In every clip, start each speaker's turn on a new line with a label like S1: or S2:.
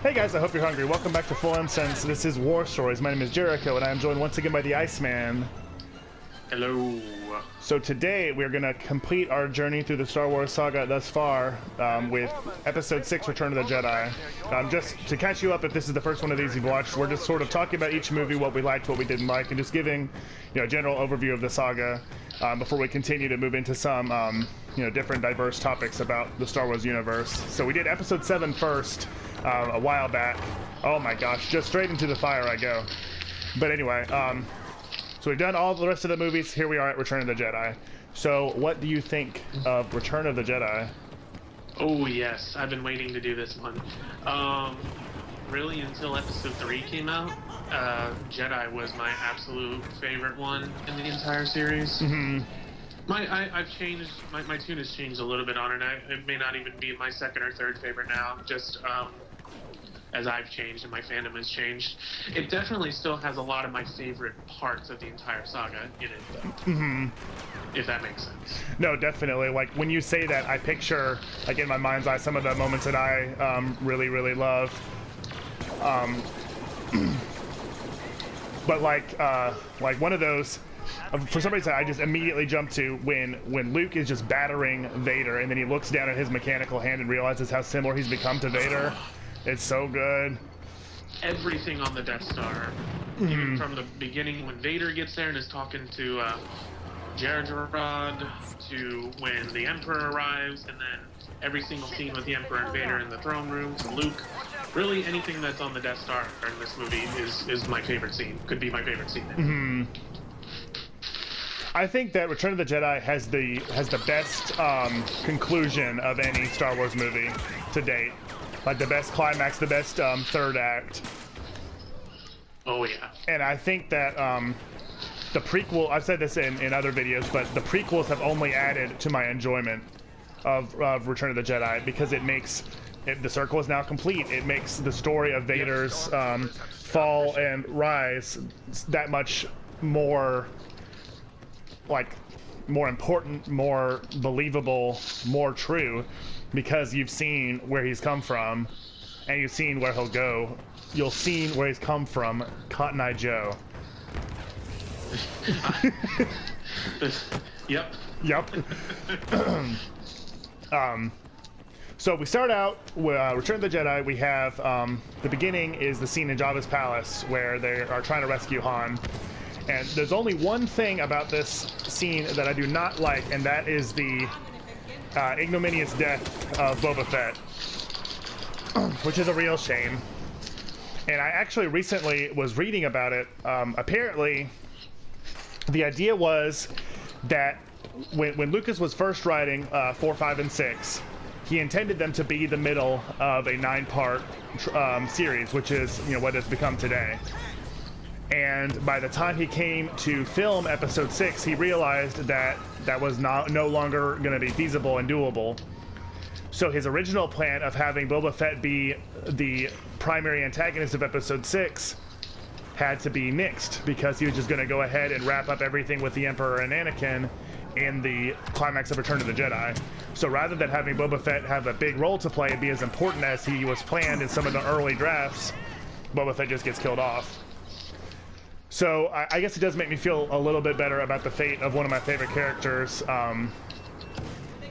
S1: Hey guys, I hope you're hungry. Welcome back to Full Incense. This is War Stories. My name is Jericho, and I am joined once again by TheIceMann.
S2: Hello.
S1: So today we're going to complete our journey through the Star Wars saga thus far with Episode 6, Return of the Jedi. Just to catch you up, if this is the first one of these you've watched, we're just sort of talking about each movie, what we liked, what we didn't like, and just giving a general overview of the saga before we continue to move into some different diverse topics about the Star Wars universe. So we did Episode 7 first a while back. Oh my gosh, just straight into the fire I go. But anyway, so we've done all the rest of the movies. Here we are at Return of the Jedi. So what do you think of Return of the Jedi?
S2: Oh yes, I've been waiting to do this one. Really until Episode 3 came out, Jedi was my absolute favorite one in the entire series.
S1: Mm-hmm.
S2: I've changed, my tune has changed a little bit on it. It may not even be my second or third favorite now, just as I've changed and my fandom has changed. It definitely still has a lot of my favorite parts of the entire saga in it, though.
S1: Mm-hmm.
S2: If that makes sense.
S1: No, definitely. Like, when you say that, I picture, like, in my mind's eye, some of the moments that I really, really love. But, like one of those, for some reason, I just immediately jump to when Luke is just battering Vader, and then he looks down at his mechanical hand and realizes how similar he's become to Vader. It's so good.
S2: Everything on the Death Star, even from the beginning when Vader gets there and is talking to Jar Jar, to when the Emperor arrives, and then every single scene with the Emperor and Vader in the throne room, to Luke. Really, anything that's on the Death Star in this movie is my favorite scene. Could be my favorite scene.
S1: Mm-hmm. I think that Return of the Jedi has the best conclusion of any Star Wars movie to date. Like, the best climax, the best third act.
S2: Oh, yeah.
S1: And I think that the prequel, I've said this in other videos, but the prequels have only added to my enjoyment of Return of the Jedi, because it makes, the circle is now complete. It makes the story of Vader's fall and rise that much more, like, more important, more believable, more true, because you've seen where he's come from, and you've seen where he'll go. You'll see where he's come from, Cotton Eye Joe.
S2: Yep.
S1: Yep. So we start out with Return of the Jedi. We have the beginning is the scene in Jabba's palace where they are trying to rescue Han. And there's only one thing about this scene that I do not like, and that is the ignominious death of Boba Fett, which is a real shame. And I actually recently was reading about it. Apparently, the idea was that when Lucas was first writing 4, 5, and 6, he intended them to be the middle of a 9-part series, which is what it's become today. And by the time he came to film Episode 6, he realized that that was no longer going to be feasible and doable. So his original plan of having Boba Fett be the primary antagonist of Episode 6 had to be nixed, because he was just going to go ahead and wrap up everything with the Emperor and Anakin in the climax of Return of the Jedi. So rather than having Boba Fett have a big role to play and be as important as he was planned in some of the early drafts, Boba Fett just gets killed off. So I guess it does make me feel a little bit better about the fate of one of my favorite characters,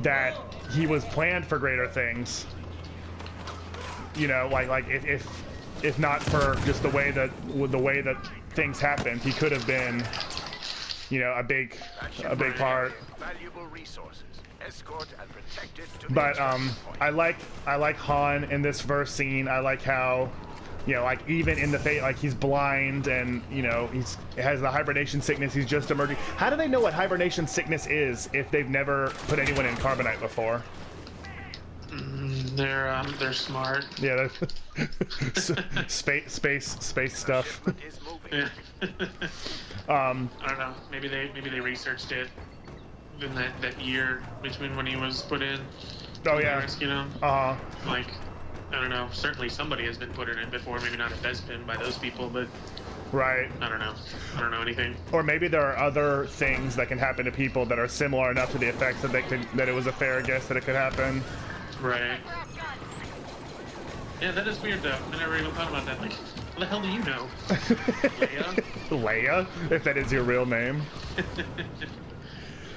S1: that he was planned for greater things. Like if not for just the way that things happened, he could have been, a big part. But I like Han in this first scene. I like how, like, even in the fate, like, he's blind and he has the hibernation sickness. He's just emerging. How do they know what hibernation sickness is if they've never put anyone in carbonite before?
S2: They're smart.
S1: Yeah, space stuff.
S2: Yeah. I don't know. Maybe they researched it in that year between when he was put in.
S1: Oh yeah.
S2: Rescued him. Like, I don't know. Certainly somebody has been put in it before. Maybe not a Bespin by those people, but
S1: right.
S2: I don't know. I don't know anything.
S1: Or maybe there are other things that can happen to people that are similar enough to the effects that it was a fair guess that it could happen.
S2: Right. Yeah, that is weird though. I never even thought about that. Like, what the hell do you know? Leia?
S1: Leia, if that is your real name.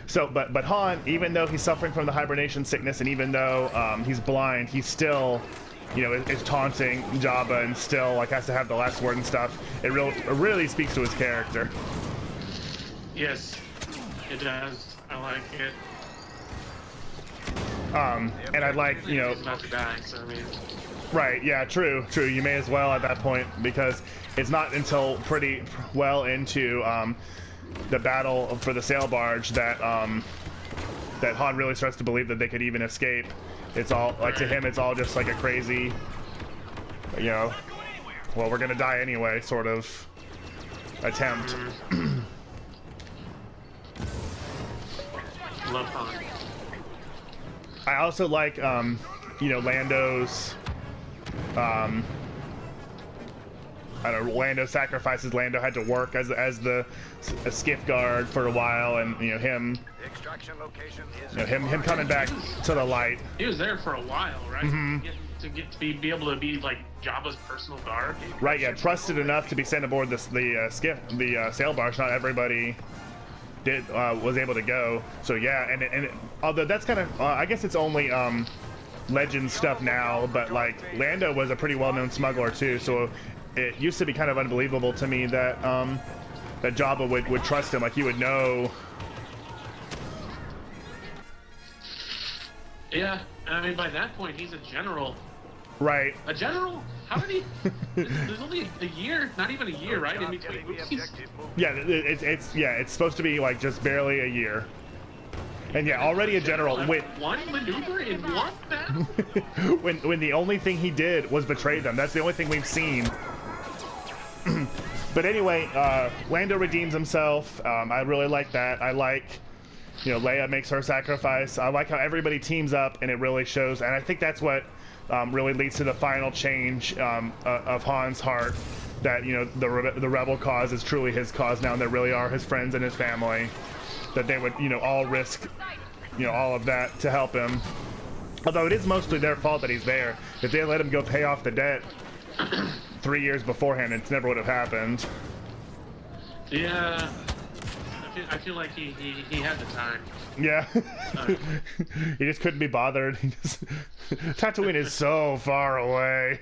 S1: So, but Han, even though he's suffering from the hibernation sickness, and even though he's blind, he's still, you know, is taunting Jabba and still like has to have the last word and stuff. It really speaks to his character.
S2: Yes, it does. I like it.
S1: And I'd like, you know,
S2: He's about to die, so I mean.
S1: Right, yeah, true. You may as well at that point, because it's not until pretty well into the battle for the sail barge that that Han really starts to believe that they could even escape. It's all like, to him, it's all just like a crazy, you know, well, we're gonna die anyway sort of attempt.
S2: Love Han.
S1: I also like, you know, Lando's. I don't know, Lando sacrifices. Lando had to work as a skiff guard for a while, and you know him coming back to the light.
S2: He was there for a while, right?
S1: Mm-hmm.
S2: To be able to be like Jabba's personal guard.
S1: Right, yeah, trusted enough to be sent aboard the sail barge. Not everybody was able to go. So yeah, and although that's kind of I guess it's only legend stuff now, but like Lando was a pretty well-known smuggler too, so it used to be kind of unbelievable to me that that Jabba would trust him, like he would know.
S2: Yeah, I mean by that point he's a general.
S1: Right.
S2: A general? How many? There's only a year, not even a year, right? In between movies.
S1: Yeah, it's supposed to be like just barely a year. And yeah, already a general.
S2: With one maneuver in one battle?
S1: when the only thing he did was betray them. That's the only thing we've seen. But anyway, Lando redeems himself. I really like that. I like, you know, Leia makes her sacrifice. I like how everybody teams up, and it really shows. And I think that's what really leads to the final change of Han's heart. That, you know, the rebel cause is truly his cause now, and there really are his friends and his family. That they would, you know, all risk, you know, all of that to help him. Although it is mostly their fault that he's there. If they let him go pay off the debt 3 years beforehand, it never would have happened.
S2: Yeah, I feel like he had the time.
S1: Yeah, he just couldn't be bothered. Tatooine is so far away.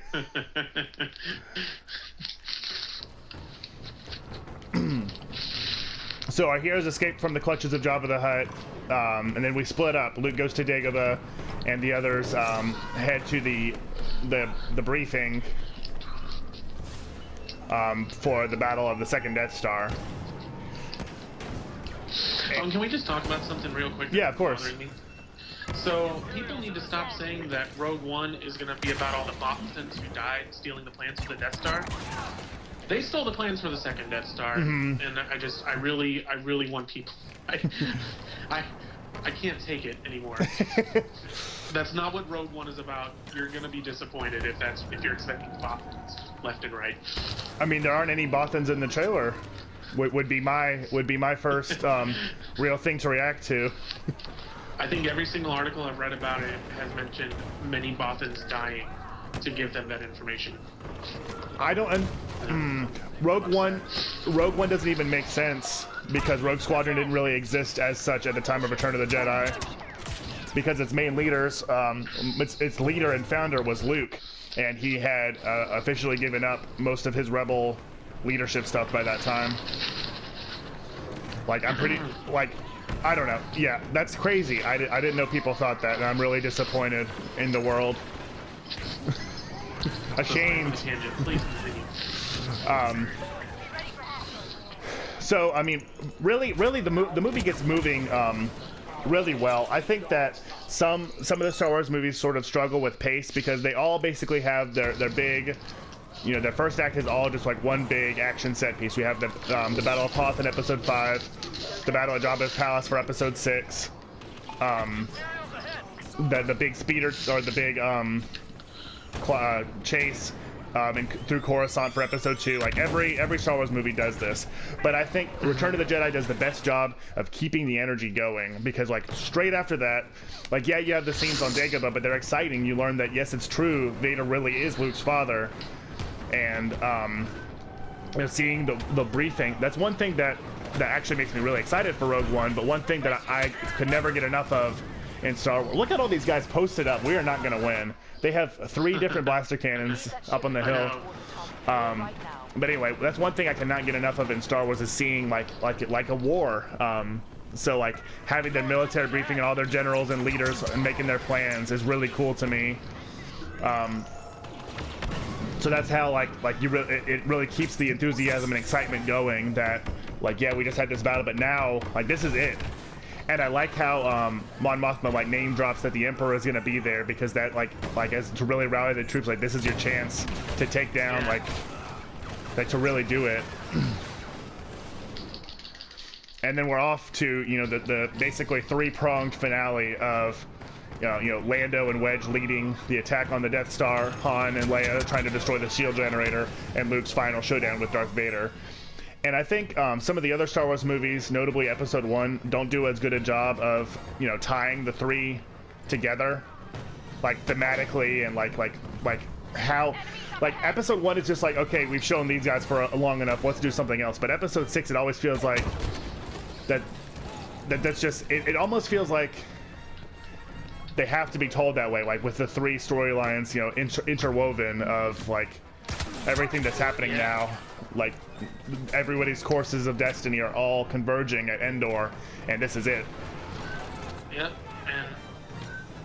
S1: So our heroes escape from the clutches of Jabba the Hutt, and then we split up. Luke goes to Dagobah, and the others head to the briefing for the battle of the second Death Star.
S2: Can we just talk about something real quick?
S1: Yeah, of course.
S2: So people need to stop saying that Rogue One is going to be about all the Bothans who died stealing the plans for the Death Star. They stole the plans for the second Death Star, and I really want people. I can't take it anymore. That's not what Rogue One is about. You're gonna be disappointed if you're expecting Bothans left and right.
S1: I mean, there aren't any Bothans in the trailer. Would be my first real thing to react to.
S2: I think every single article I've read about it has mentioned many Bothans dying to give them that information.
S1: I don't. Rogue One doesn't even make sense because Rogue Squadron didn't really exist as such at the time of Return of the Jedi. Because its main leaders, its leader and founder was Luke, and he had officially given up most of his rebel leadership stuff by that time. Like, I'm pretty, like, I don't know. Yeah, that's crazy. I didn't know people thought that, and I'm really disappointed in the world. Ashamed.
S2: Please continue.
S1: So, I mean, really, the movie gets moving really well. I think that some of the Star Wars movies sort of struggle with pace because they all basically have their big, you know, their first act is all just like one big action set piece. We have the Battle of Hoth in Episode 5, the Battle of Jabba's Palace for Episode 6, the big speeder or the big chase and through Coruscant for episode 2. Like every Star Wars movie does this, but I think Return of the Jedi does the best job of keeping the energy going, because like straight after that, like yeah, you have the scenes on Dagobah, but they're exciting. You learn that yes, it's true, Vader really is Luke's father, and you know, seeing the briefing, that's one thing that actually makes me really excited for Rogue One. But one thing that I could never get enough of in Star Wars, look at all these guys posted up. We are not going to win. They have 3 different blaster cannons up on the hill. But anyway, that's one thing I cannot get enough of in Star Wars, is seeing like a war. So like having their military briefing and all their generals and leaders and making their plans is really cool to me. So that's how like it really keeps the enthusiasm and excitement going, that like yeah, we just had this battle, but now like this is it. And I like how Mon Mothma like name drops that the Emperor is gonna be there, because that like as to really rally the troops, like this is your chance to take down like to really do it. And then we're off to, you know, the basically 3-pronged finale of you know, Lando and Wedge leading the attack on the Death Star, Han and Leia trying to destroy the shield generator, and Luke's final showdown with Darth Vader. And I think some of the other Star Wars movies, notably Episode 1, don't do as good a job of, you know, tying the 3 together, like thematically, and like how, like Episode 1 is just like, okay, we've shown these guys for long enough, let's do something else. But Episode 6, it always feels like that's just it almost feels like they have to be told that way, like with the 3 storylines, you know, interwoven of like everything that's happening now. Like everybody's courses of destiny are all converging at Endor, and this is it.
S2: Yep, and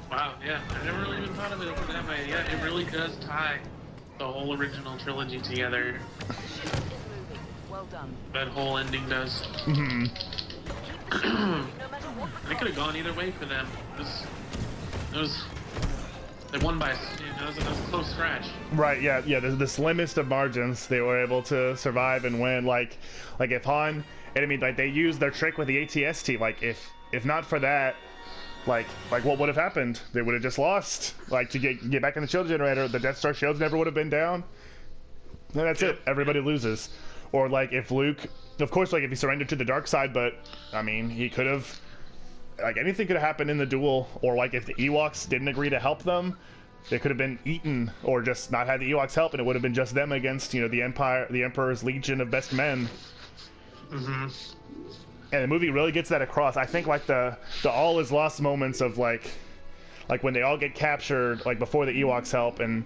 S2: wow, yeah, I never really even thought of it that way. Yeah, it really does tie the whole original trilogy together.
S3: Well done.
S2: That whole ending does.
S1: Mm-hmm.
S2: It could have gone either way for them. They won by, it was a close scratch.
S1: Right, yeah, the slimmest of margins, they were able to survive and win. Like if Han, and I mean, like they used their trick with the ATST. Like if not for that, like what would have happened? They would have just lost. Like to get back in the shield generator, the Death Star shields never would have been down. And that's it. Everybody loses. Or like if Luke, of course, like if he surrendered to the dark side, but I mean, he could have. Like anything could have happened in the duel, or like if the Ewoks didn't agree to help them, they could have been eaten, or just not had the Ewoks help, and it would have been just them against, you know, the Emperor's legion of best men.
S2: Mm-hmm.
S1: And the movie really gets that across. I think like the all is lost moments of like when they all get captured, like before the Ewoks help, and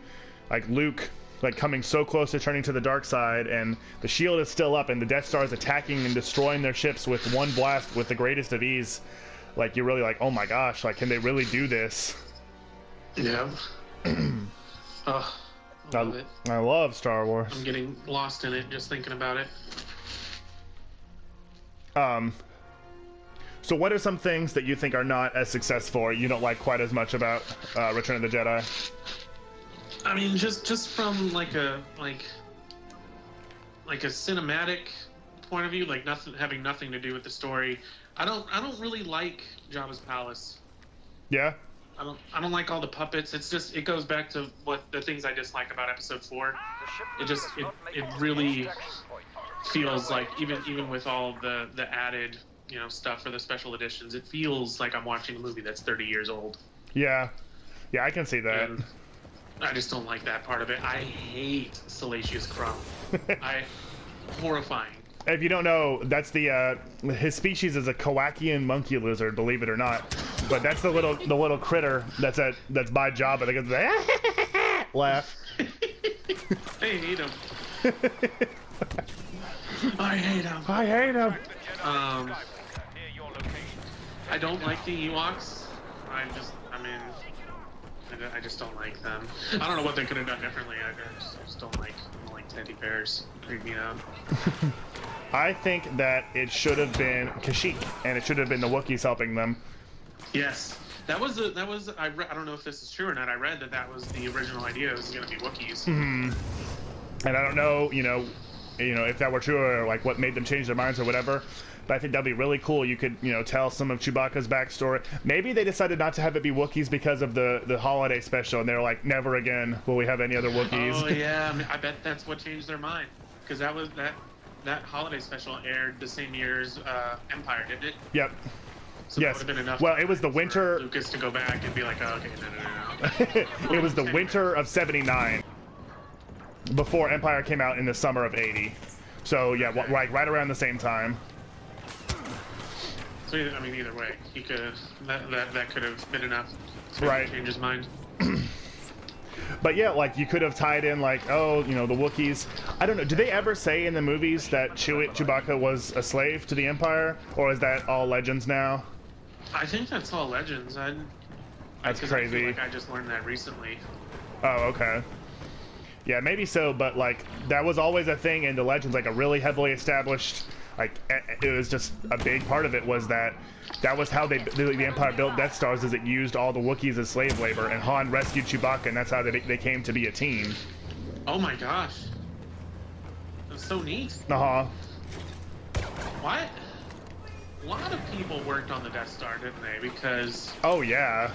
S1: like Luke like coming so close to turning to the dark side, and the shield is still up, and the Death Star is attacking and destroying their ships with one blast with the greatest of ease. Like you're really like, oh my gosh, like can they really do this?
S2: Yeah. Oh, I love it.
S1: I love Star Wars.
S2: I'm getting lost in it just thinking about it.
S1: So what are some things that you think are not as successful, or you don't like quite as much about Return of the Jedi?
S2: I mean, just from like a cinematic point of view, like having nothing to do with the story. I don't really like Jabba's palace.
S1: Yeah.
S2: I don't like all the puppets. It's just, it goes back to what the things I dislike about Episode 4. It really feels like even with all of the added, you know, stuff for the special editions, it feels like I'm watching a movie that's 30 years old.
S1: Yeah. Yeah, I can see that.
S2: And I just don't like that part of it. I hate Salacious Crumb. Horrifying.
S1: If you don't know, that's his species is a Kowakian monkey lizard, believe it or not. But that's the little critter that's by Jabba that goes laugh.
S2: I hate him. I hate him.
S1: I hate him.
S2: I don't like the Ewoks. I just don't like them. I don't know what they could have done differently. I just don't like teddy bears. Creep me out.
S1: I think that it should have been Kashyyyk, and it should have been the Wookiees helping them.
S2: Yes, I don't know if this is true or not. I read that was the original idea. It was going to be Wookiees.
S1: Mm-hmm. And I don't know, you know, if that were true, or like what made them change their minds or whatever. but I think that'd be really cool. You could, you know, tell some of Chewbacca's backstory. Maybe they decided not to have it be Wookiees because of the holiday special, and they're like, never again will we have any other Wookiees.
S2: Oh yeah, I mean, I bet that's what changed their mind, because that holiday special aired the same year as Empire, didn't it?
S1: Yep.
S2: So
S1: yes.
S2: that would have been enough.
S1: Well, it was the winter.
S2: Lucas to go back and be like, oh, okay, no.
S1: It was the winter of '79, before Empire came out in the summer of '80. So yeah,
S2: Okay.
S1: right around the same time.
S2: So I mean, either way, he could have that could have been enough to
S1: Right.
S2: change his mind.
S1: But yeah, like you could have tied in like, oh, you know, the Wookiees. I don't know. Did they ever say in the movies that Chewbacca was a slave to the Empire, or is that all legends now?
S2: I think that's all legends.
S1: That's
S2: 'cause
S1: crazy.
S2: I feel like I just learned that recently.
S1: Oh, okay. Yeah, maybe so, but like that was always a thing in the legends, like a really heavily established, like it was just a big part of it was that was how the Empire built Death Stars, is it used all the Wookiees as slave labor, and Han rescued Chewbacca, and that's how they came to be a team.
S2: Oh my gosh, that's so neat.
S1: Uh-huh.
S2: What? A lot of people worked on the Death Star, didn't they? Because
S1: Oh yeah.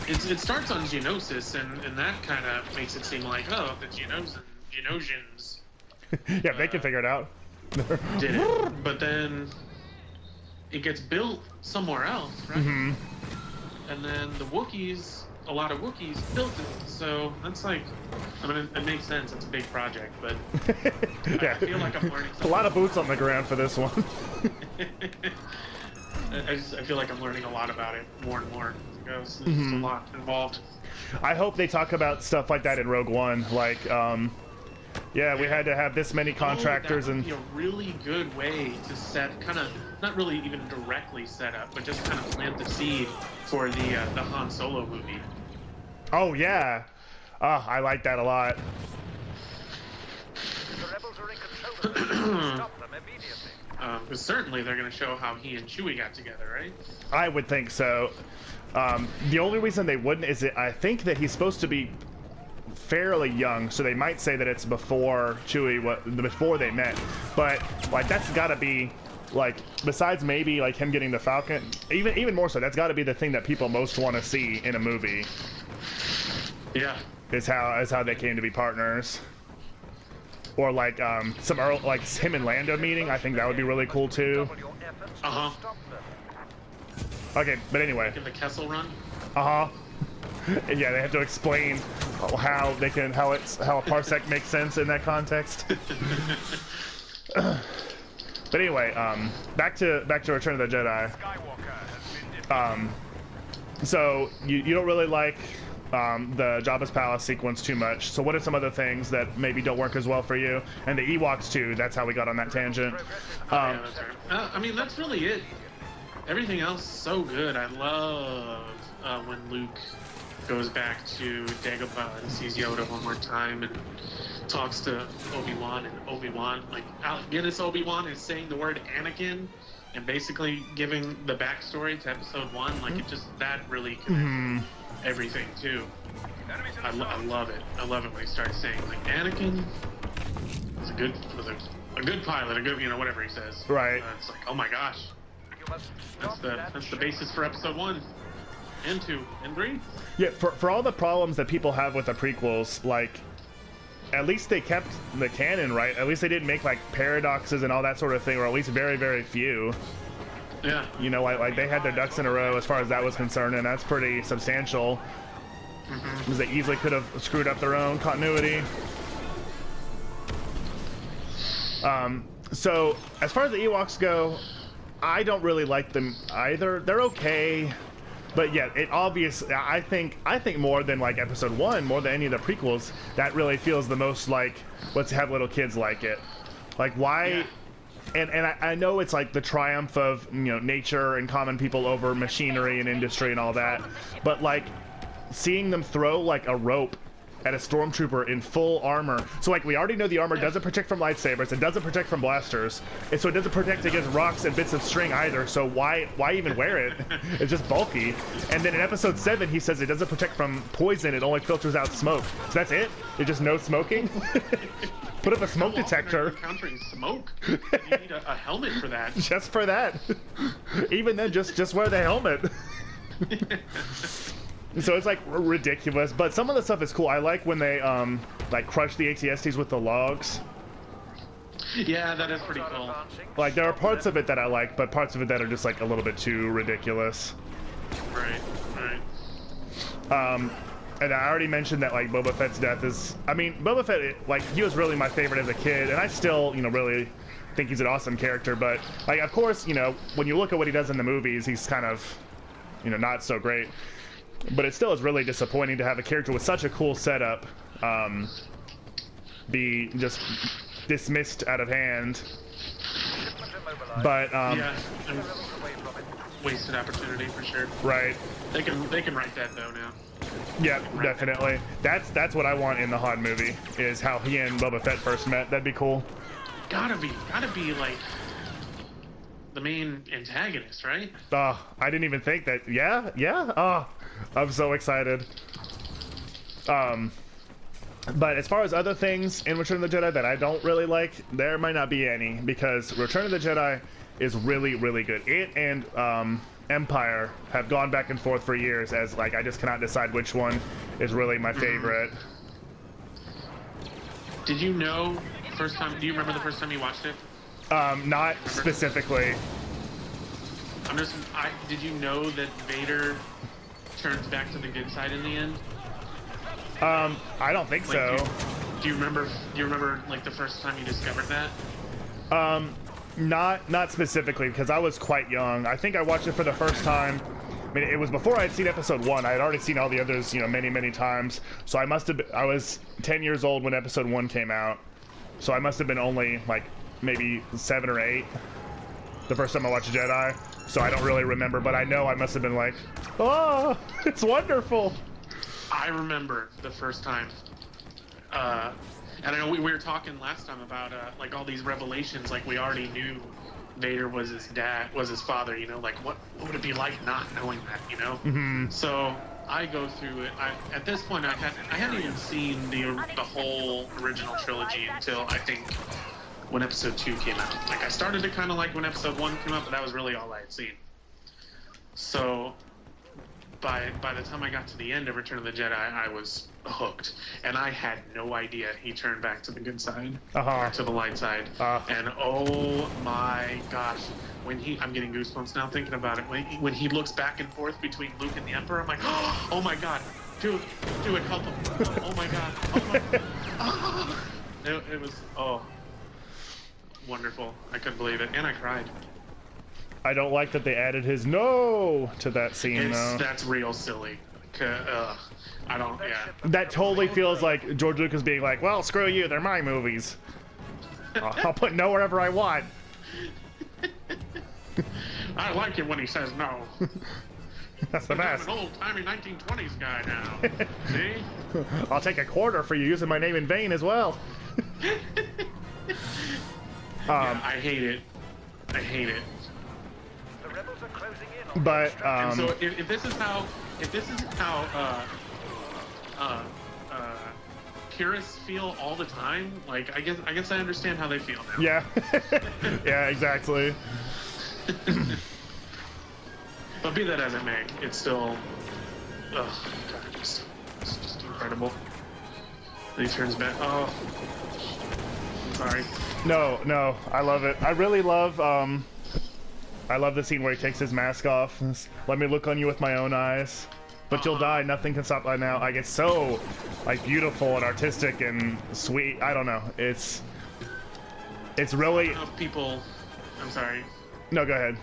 S2: it starts on Geonosis, and that kind of makes it seem like, oh, the Geonosians
S1: Yeah, they can figure it out.
S2: did it. But then it gets built somewhere else, right?
S1: Mm-hmm.
S2: And then the Wookiees, a lot of Wookiees built it. So that's like, I mean, it makes sense. It's a big project, but
S1: Yeah.
S2: I feel like I'm learning
S1: A
S2: something.
S1: lot of boots on the ground for this one.
S2: I feel like I'm learning a lot about it more and more. There's just
S1: Mm-hmm.
S2: a lot involved.
S1: I hope they talk about stuff like that in Rogue One, like, yeah, we had to have this many contractors,
S2: that would
S1: and
S2: be a really good way to set, kind of, not really even directly set up, but just kind of plant the seed for the Han Solo movie.
S1: oh yeah, I like that a lot.
S4: The rebels are in control. Stop them immediately.
S2: Because certainly they're going to show how he and Chewie got together, right?
S1: I would think so. The only reason they wouldn't is that I think that he's supposed to be fairly young, so they might say that it's before before they met. But like that's got to be like, besides maybe like him getting the Falcon, even more so, that's got to be the thing that people most want to see in a movie.
S2: Yeah.
S1: Is how they came to be partners. Or like some like him and Lando meeting. I think that would be really cool too.
S4: Double your efforts to
S2: Uh-huh.
S4: stop them.
S1: Okay, but anyway.
S2: In the Kessel Run.
S1: Uh-huh. Yeah, they have to explain how a parsec makes sense in that context. But anyway, back to Return of the Jedi.
S4: Skywalker has been defeated.
S1: So you don't really like the Jabba's palace sequence too much. So what are some other things that maybe don't work as well for you? And the Ewoks too. That's how we got on that tangent.
S2: Yeah, that's right. I mean, that's really it. Everything else so good. I love when Luke goes back to Dagobah and sees Yoda one more time and talks to Obi-Wan, and Obi-Wan, like, Alec Guinness Obi-Wan is saying the word Anakin and basically giving the backstory to Episode 1. Like, it just, that really connects everything too. I love it. I love it when he starts saying, like, Anakin was a good pilot, a good, you know, whatever he says.
S1: Right.
S2: It's like, oh my gosh.
S4: You must stop
S2: That's the basis for Episode 1 and 2 and 3.
S1: Yeah, for all the problems that people have with the prequels, like, at least they kept the canon right. At least they didn't make like paradoxes and all that sort of thing, or at least very, very few.
S2: Yeah.
S1: You know, like they had their ducks in a row as far as that was concerned, and that's pretty substantial. Because they easily could have screwed up their own continuity. So as far as the Ewoks go, I don't really like them either. They're okay. But yeah, it obviously, I think more than like Episode 1, more than any of the prequels, that really feels the most like, let's have little kids like it. Like, why? Yeah. And I know it's like the triumph of, you know, nature and common people over machinery and industry and all that, but like seeing them throw like a rope at a stormtrooper in full armor. So like we already know the armor doesn't protect from lightsabers, it doesn't protect from blasters, and so it doesn't protect against rocks and bits of string either. So why even wear it? It's just bulky. And then in episode 7 he says it doesn't protect from poison, it only filters out smoke. So that's it? It's just no smoking? Put up a smoke detector.
S2: Encountering smoke. You need a helmet for that.
S1: Just for that. Even then, just wear the helmet. So it's like ridiculous, but some of the stuff is cool. I like when they like crush the AT-STs with the logs.
S2: Yeah, that is pretty cool.
S1: Like there are parts of it that I like, but parts of it that are just like a little bit too ridiculous.
S2: Right.
S1: And I already mentioned that like Boba Fett's death is, I mean, Boba Fett, like he was really my favorite as a kid, and I still, you know, really think he's an awesome character. But like, of course, you know, when you look at what he does in the movies, he's kind of, you know, not so great. But it still is really disappointing to have a character with such a cool setup be just dismissed out of hand. But
S2: yeah, wasted opportunity for sure.
S1: Right.
S2: They can write that though now.
S1: Yeah, definitely. That's what I want in the Han movie, is how he and Boba Fett first met. That'd be cool.
S2: Gotta be like the main antagonist, right?
S1: I didn't even think that. Yeah. Oh, I'm so excited. But as far as other things in Return of the Jedi that I don't really like, there might not be any, because Return of the Jedi is really, really good. It and Empire have gone back and forth for years as like I just cannot decide which one is really my favorite.
S2: Did you know first time? Do you remember the first time you watched it?
S1: Not specifically.
S2: Did you know that Vader turns back to the good side in the end?
S1: I don't think so.
S2: Do you remember? Do you remember like the first time you discovered that?
S1: Not specifically, because I was quite young. I think I watched it for the first time. I mean, it was before I had seen episode 1. I had already seen all the others, you know, many times. So I was 10 years old when episode 1 came out. So I must have been only like maybe 7 or 8 the first time I watched Jedi. So I don't really remember, but I know I must have been like, oh, it's wonderful.
S2: I remember the first time. And I know we were talking last time about like all these revelations. Like we already knew Vader was his dad, was his father. You know, like what would it be like not knowing that? You know.
S1: Mm-hmm.
S2: So I go through it. At this point, I hadn't even seen the whole original trilogy until I think when episode 2 came out. Like I started to kind of like when episode 1 came out, but that was really all I had seen. So by the time I got to the end of Return of the Jedi, I was hooked, and I had no idea he turned back to the good side, to the light side. And oh my gosh, I'm getting goosebumps now thinking about it. When he looks back and forth between Luke and the Emperor, I'm like, oh my god, do it, help him! Oh my god, oh my. It was wonderful. I couldn't believe it, and I cried.
S1: I don't like that they added his no to that scene, though.
S2: That's real silly. I don't, yeah.
S1: That totally feels like George Lucas being like, well, screw you, they're my movies. I'll put no wherever I want.
S2: I like it when he says no.
S1: That's the best.
S2: I'm an old-timey 1920s guy now. See?
S1: I'll take a quarter for you using my name in vain as well.
S2: Yeah, I hate it. I hate it.
S1: But
S2: and so if this is how purists feel all the time, like I guess I understand how they feel now.
S1: Yeah. Yeah, exactly.
S2: But be that as it may, it's still it's just incredible. And he turns back. Oh, I'm sorry.
S1: No, I love it. I really love I love the scene where he takes his mask off. Let me look on you with my own eyes. But you'll die, nothing can stop by now. Like, it's so, like, beautiful and artistic and sweet. I don't know. It's really...
S2: I don't know if people... I'm sorry.
S1: No, go ahead.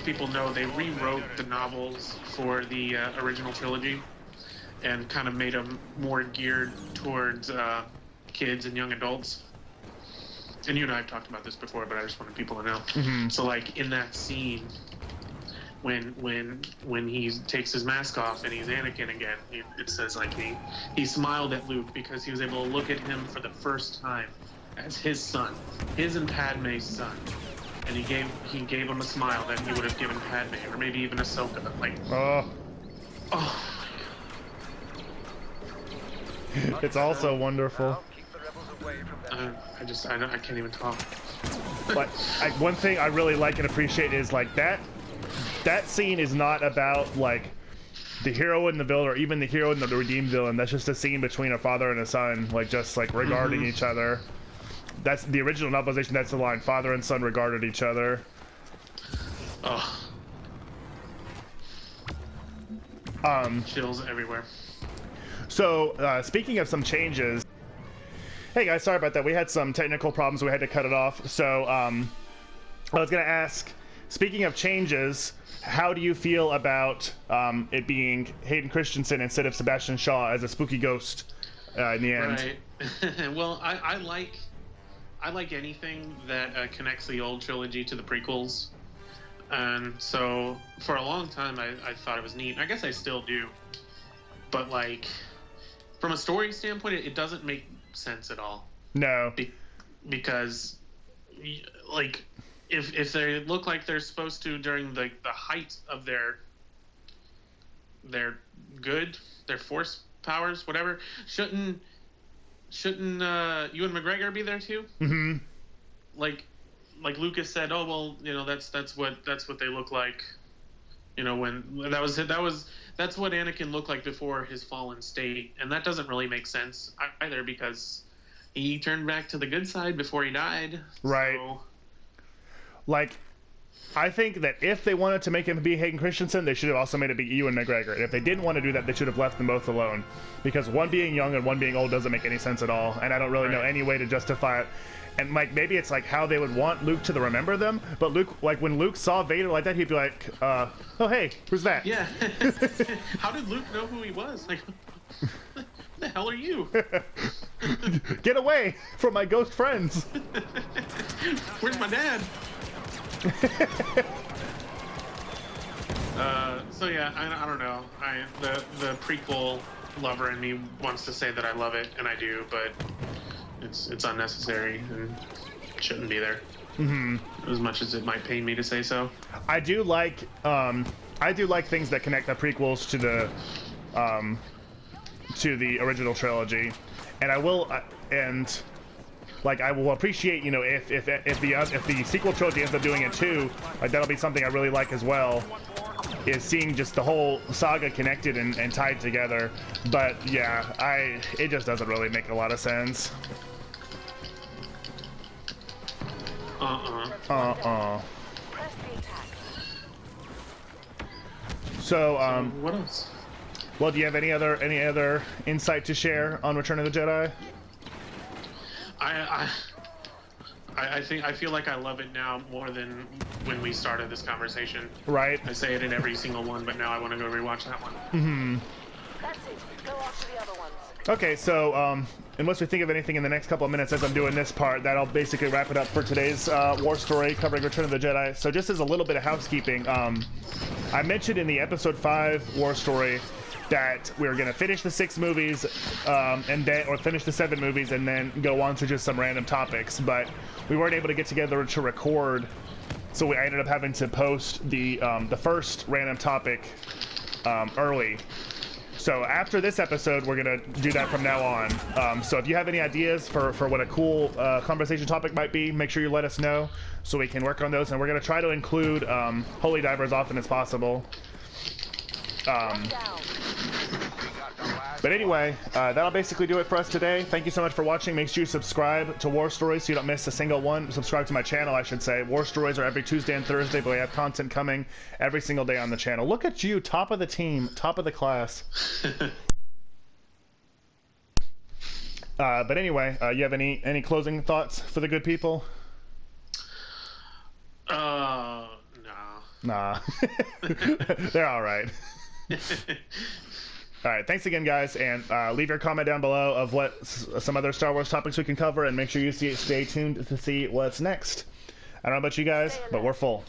S2: People know they rewrote the novels for the original trilogy and kind of made them more geared towards kids and young adults. And you and I have talked about this before, but I just wanted people to know.
S1: Mm-hmm.
S2: So, like, in that scene, when he takes his mask off and he's Anakin again, it says like he smiled at Luke because he was able to look at him for the first time as his son, his and Padme's son, and he gave him a smile that he would have given Padme or maybe even Ahsoka. Like, oh.
S1: It's also wonderful.
S4: Now keep the rebels away from that.
S2: I can't even talk.
S1: But one thing I really like and appreciate is like that scene is not about like the hero and the villain or even the hero and the redeemed villain. That's just a scene between a father and a son, like just like regarding each other. That's the original novelization. That's the line: father and son regarded each other.
S2: Oh. Chills everywhere.
S1: So speaking of some changes, hey guys, sorry about that. We had some technical problems. We had to cut it off. So I was gonna ask, speaking of changes, how do you feel about it being Hayden Christensen instead of Sebastian Shaw as a spooky ghost in the end?
S2: Right. Well, I like anything that connects the old trilogy to the prequels, and so for a long time I thought it was neat. I guess I still do, but like from a story standpoint, it doesn't make sense at all.
S1: No,
S2: because like if they look like they're supposed to during the height of their force powers, whatever, shouldn't Ewan McGregor be there too?
S1: Mm-hmm.
S2: Like Lucas said, oh well, you know, that's what they look like. You know, when that's what Anakin looked like before his fallen state, and that doesn't really make sense either because he turned back to the good side before he died.
S1: Right.
S2: So.
S1: Like, I think that if they wanted to make him be Hayden Christensen, they should have also made it be Ewan McGregor. And if they didn't want to do that, they should have left them both alone. Because one being young and one being old doesn't make any sense at all. And I don't really know any way to justify it. And like maybe it's like how they would want Luke to remember them. But Luke, like when Luke saw Vader like that, he'd be like, oh hey, who's that?
S2: Yeah. How did Luke know who he was? Like, who the hell are you?
S1: Get away from my ghost friends.
S2: Where's my dad? So yeah, I don't know. The prequel lover in me wants to say that I love it, and I do, but it's unnecessary and shouldn't be there. Mm-hmm. As much as it might pain me to say so.
S1: I do like things that connect the prequels to the original trilogy, and I will I will appreciate, you know, if the sequel trilogy ends up doing it too, like that'll be something I really like as well, is seeing just the whole saga connected and tied together. But yeah, it just doesn't really make a lot of sense. So
S2: what else?
S1: Well, do you have any other insight to share on Return of the Jedi?
S2: I feel like I love it now more than when we started this conversation.
S1: Right.
S2: I say it in every single one, but now I want to go rewatch that one.
S3: Mm-hmm. That's it. Go after the other ones.
S1: Okay, so unless we think of anything in the next couple of minutes as I'm doing this part, that'll basically wrap it up for today's war story covering Return of the Jedi. So just as a little bit of housekeeping, I mentioned in the Episode 5 war story that we were going to finish the 6 movies or finish the 7 movies and then go on to just some random topics, but we weren't able to get together to record, so I ended up having to post the first random topic early. So after this episode, we're going to do that from now on. So if you have any ideas for what a cool conversation topic might be, make sure you let us know so we can work on those, and we're going to try to include Holy Diver as often as possible. But anyway, that'll basically do it for us today. Thank you so much for watching. Make sure you subscribe to War Stories so you don't miss a single one. Subscribe to my channel, I should say. War Stories are every Tuesday and Thursday, but we have content coming every single day on the channel. Look at you, top of the team, top of the class. But anyway, you have any closing thoughts for the good people?
S2: Nah.
S1: Nah. They're all right. All right, thanks again, guys, and leave your comment down below of what some other Star Wars topics we can cover, and make sure you stay tuned to see what's next. I don't know about you guys, but we're full.